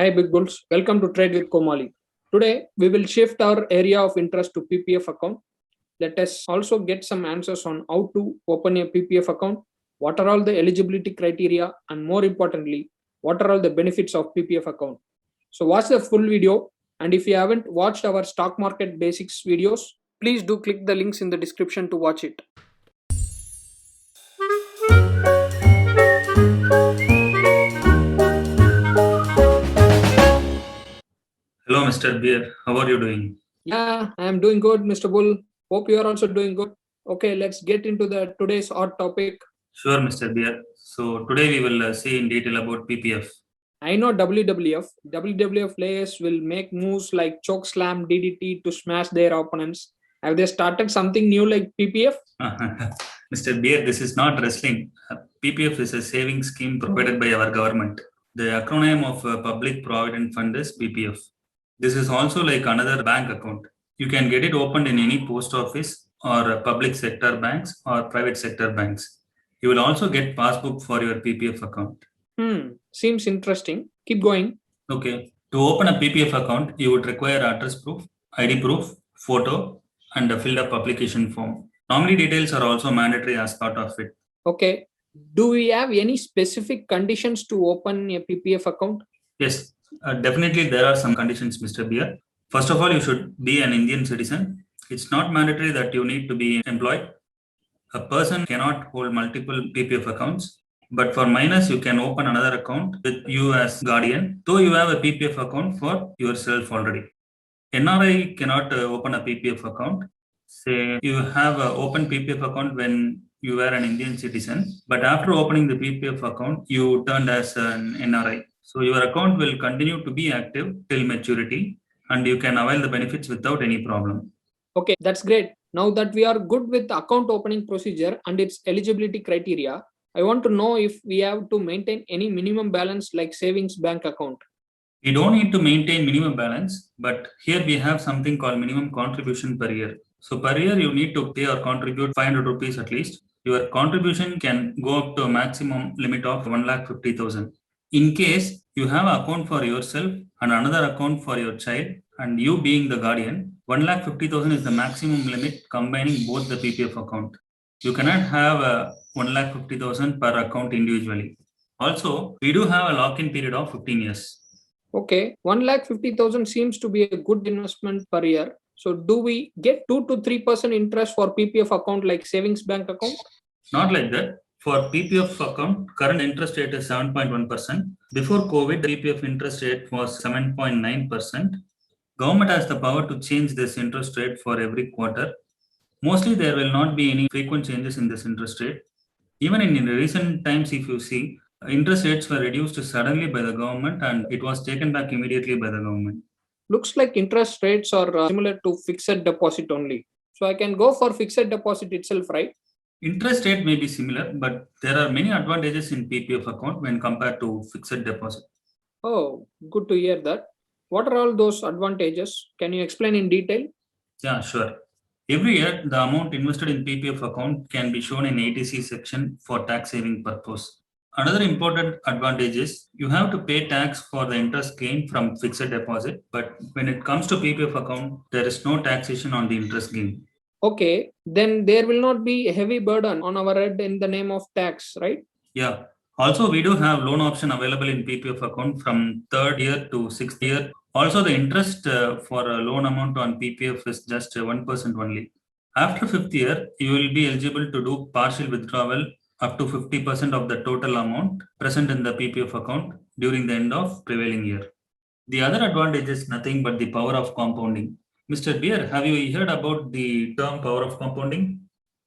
Hi Big Bulls, welcome to Trade with Komali. Today we will shift our area of interest to PPF account. Let us also get some answers on how to open a PPF account, what are all the eligibility criteria, and more importantly, what are all the benefits of PPF account. So watch the full video, and if you haven't watched our stock market basics videos, please do click the links in the description to watch it. Hello, Mr. Beer. How are you doing? Yeah, I am doing good, Mr. Bull. Hope you are also doing good. Okay, let's get into the today's hot topic. Sure, Mr. Beer. So today we will see in detail about PPF. I know WWF. WWF players will make moves like choke slam DDT to smash their opponents. Have they started something new like PPF? Mr. Beer, this is not wrestling. PPF is a savings scheme provided by our government. The acronym of Public Provident Fund is PPF. This is also like another bank account. You can get it opened in any post office or public sector banks or private sector banks. You will also get passbook for your PPF account. Seems interesting. Keep going. Okay. To open a PPF account, you would require address proof, ID proof, photo, and a filled up application form. Nominee details are also mandatory as part of it. Okay. Do we have any specific conditions to open a PPF account? Yes, definitely there are some conditions, Mr. Beer. First of all, you should be an Indian citizen. It's not mandatory that you need to be employed. A person cannot hold multiple PPF accounts. But for minors, you can open another account with you as guardian, though you have a PPF account for yourself already. NRI cannot open a PPF account. Say you have an open PPF account when you were an Indian citizen, but after opening the PPF account, you turned as an NRI. So your account will continue to be active till maturity and you can avail the benefits without any problem. Okay, that's great. Now that we are good with the account opening procedure and its eligibility criteria, I want to know if we have to maintain any minimum balance like savings bank account. You don't need to maintain minimum balance, but here we have something called minimum contribution per year. So per year you need to pay or contribute 500 rupees at least. Your contribution can go up to a maximum limit of 1,50,000. In case you have an account for yourself and another account for your child, and you being the guardian, 1,50,000 is the maximum limit combining both the PPF account. You cannot have a 1,50,000 per account individually. Also, we do have a lock-in period of 15 years. Okay, 1,50,000 seems to be a good investment per year. So, do we get 2 to 3% interest for PPF account like savings bank account? Not like that. For PPF account, current interest rate is 7.1%. Before COVID, the PPF interest rate was 7.9%. Government has the power to change this interest rate for every quarter. Mostly, there will not be any frequent changes in this interest rate. Even in recent times, if you see, interest rates were reduced suddenly by the government and it was taken back immediately by the government. Looks like interest rates are similar to fixed deposit only. So I can go for fixed deposit itself, right? Interest rate may be similar, but there are many advantages in PPF account when compared to fixed deposit. Oh, good to hear that. What are all those advantages? Can you explain in detail? Yeah, sure. Every year, the amount invested in PPF account can be shown in ATC section for tax saving purpose. Another important advantage is you have to pay tax for the interest gain from fixed deposit, but when it comes to PPF account, there is no taxation on the interest gain. Okay, then there will not be a heavy burden on our head in the name of tax, right? Yeah. Also, we do have loan option available in PPF account from third year to sixth year. Also, the interest for a loan amount on PPF is just 1% only. After fifth year, you will be eligible to do partial withdrawal up to 50% of the total amount present in the PPF account during the end of prevailing year. The other advantage is nothing but the power of compounding. Mr. Beer, have you heard about the term power of compounding?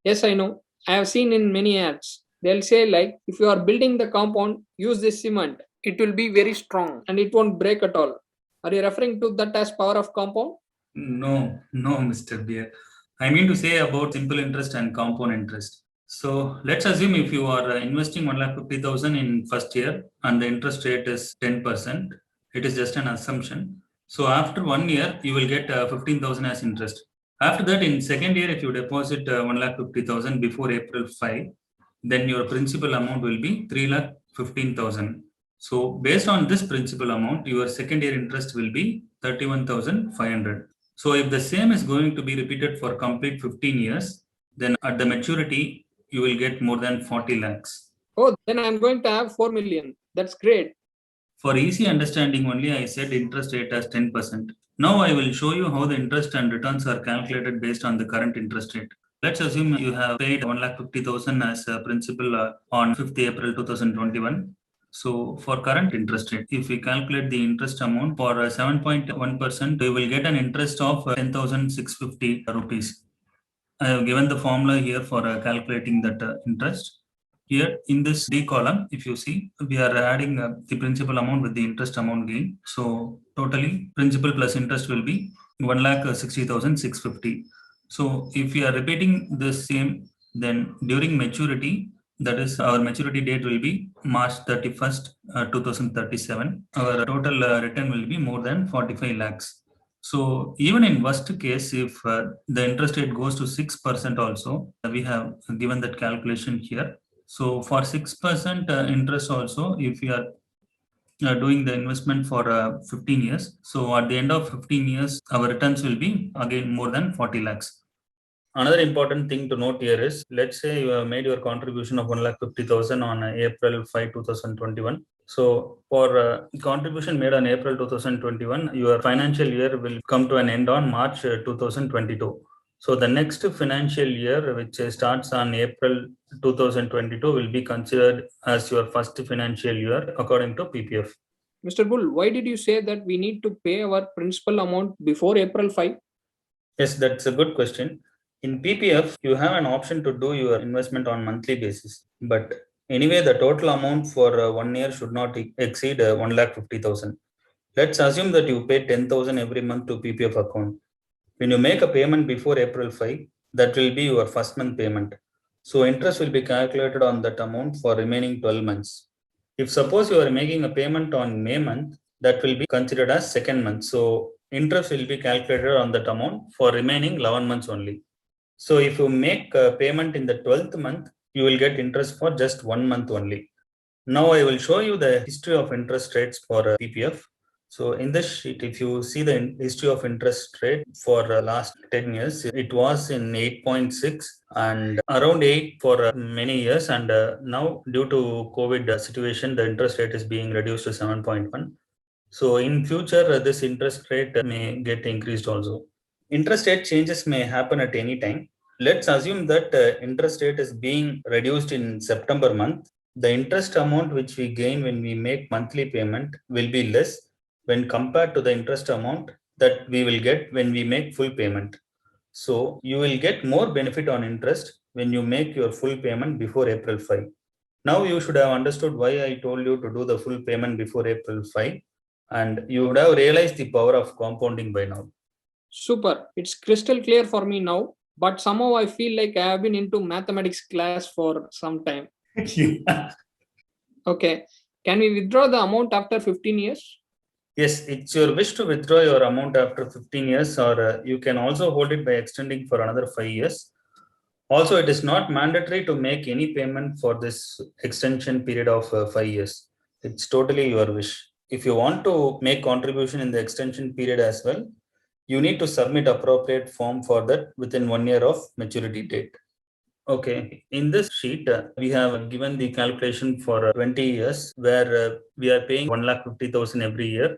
Yes, I know. I have seen in many ads. They'll say like, if you are building the compound, use this cement. It will be very strong and it won't break at all. Are you referring to that as power of compound? No, Mr. Beer. I mean to say about simple interest and compound interest. So let's assume if you are investing 1,50,000 in first year and the interest rate is 10%, it is just an assumption. So after 1 year, you will get 15,000 as interest. After that, in second year, if you deposit 1,50,000 before April 5, then your principal amount will be 3,15,000. So based on this principal amount, your second year interest will be 31,500. So if the same is going to be repeated for complete 15 years, then at the maturity, you will get more than 40 lakhs. Oh, then I'm going to have 4 million. That's great. For easy understanding only, I said interest rate as 10%. Now I will show you how the interest and returns are calculated based on the current interest rate. Let's assume you have paid 1,50,000 as a principal on 5th April 2021. So for current interest rate, if we calculate the interest amount for 7.1%, we will get an interest of 10,650 rupees. I have given the formula here for calculating that interest. Here in this D column, if you see, we are adding the principal amount with the interest amount gain. So totally principal plus interest will be 1,60,650. So if we are repeating the same, then during maturity, that is our maturity date will be March 31st, 2037. Our total return will be more than 45 lakhs. So even in worst case, if the interest rate goes to 6% also, we have given that calculation here. So for 6% interest also, if you are doing the investment for 15 years, so at the end of 15 years, our returns will be again more than 40 lakhs. Another important thing to note here is, let's say you have made your contribution of 1,50,000 on April 5, 2021. So for contribution made on April 2021, your financial year will come to an end on March 2022. So the next financial year, which starts on April 2022, will be considered as your first financial year according to PPF. Mr. Bull, why did you say that we need to pay our principal amount before April 5? Yes, that's a good question. In PPF, you have an option to do your investment on monthly basis. But anyway, the total amount for 1 year should not exceed 1,50,000. Let's assume that you pay 10,000 every month to PPF account. When you make a payment before April 5, that will be your first month payment. So interest will be calculated on that amount for remaining 12 months. If suppose you are making a payment on May month, that will be considered as second month. So interest will be calculated on that amount for remaining 11 months only. So if you make a payment in the 12th month, you will get interest for just 1 month only. Now I will show you the history of interest rates for PPF. So in this sheet, if you see the history of interest rate for last 10 years, it was in 8.6 and around 8 for many years. And now due to COVID situation, the interest rate is being reduced to 7.1. So in future, this interest rate may get increased also. Interest rate changes may happen at any time. Let's assume that interest rate is being reduced in September month. The interest amount which we gain when we make monthly payment will be less when compared to the interest amount that we will get when we make full payment. So you will get more benefit on interest when you make your full payment before April 5. Now you should have understood why I told you to do the full payment before April 5, and you would have realized the power of compounding by now. Super. It's crystal clear for me now, but somehow I feel like I have been into mathematics class for some time. Yeah. Okay. Can we withdraw the amount after 15 years? Yes, it's your wish to withdraw your amount after 15 years, or you can also hold it by extending for another 5 years. Also, it is not mandatory to make any payment for this extension period of 5 years. It's totally your wish. If you want to make contribution in the extension period as well, you need to submit appropriate form for that within 1 year of maturity date. Okay, in this sheet, we have given the calculation for 20 years where we are paying 1,50,000 every year.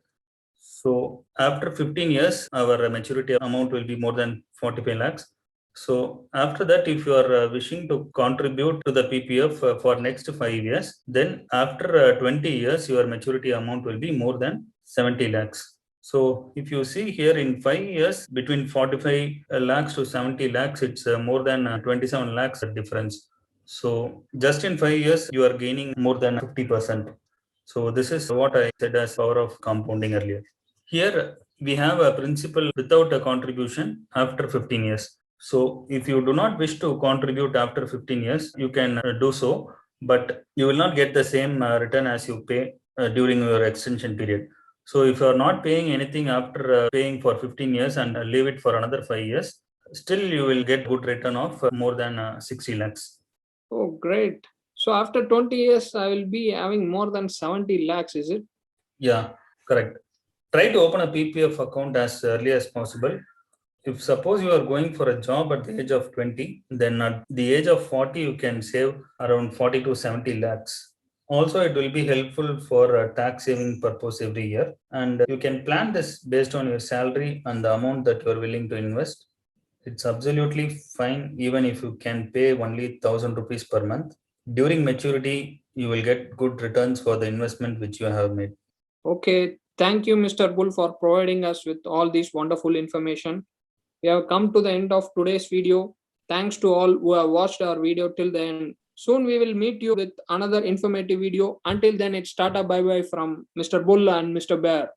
So after 15 years, our maturity amount will be more than 45 lakhs. So after that, if you are wishing to contribute to the PPF for next 5 years, then after 20 years, your maturity amount will be more than 70 lakhs. So if you see here in 5 years, between 45 lakhs to 70 lakhs, it's more than 27 lakhs difference. So just in 5 years, you are gaining more than 50%. So this is what I said as power of compounding earlier. Here we have a principal without a contribution after 15 years. So if you do not wish to contribute after 15 years, you can do so, but you will not get the same return as you pay during your extension period. So if you are not paying anything after paying for 15 years and leave it for another 5 years, still you will get good return of more than 60 lakhs. Oh, great. So after 20 years, I will be having more than 70 lakhs, is it? Yeah, correct. Try to open a PPF account as early as possible. If suppose you are going for a job at the age of 20, then at the age of 40, you can save around 40 to 70 lakhs. Also, it will be helpful for a tax saving purpose every year. And you can plan this based on your salary and the amount that you are willing to invest. It's absolutely fine even if you can pay only 1,000 rupees per month. During maturity, you will get good returns for the investment which you have made. Okay, thank you, Mr. Bull, for providing us with all this wonderful information. We have come to the end of today's video. Thanks to all who have watched our video till the end. Soon we will meet you with another informative video. Until then, it's Tata bye bye from Mr. Bull and Mr. Bear.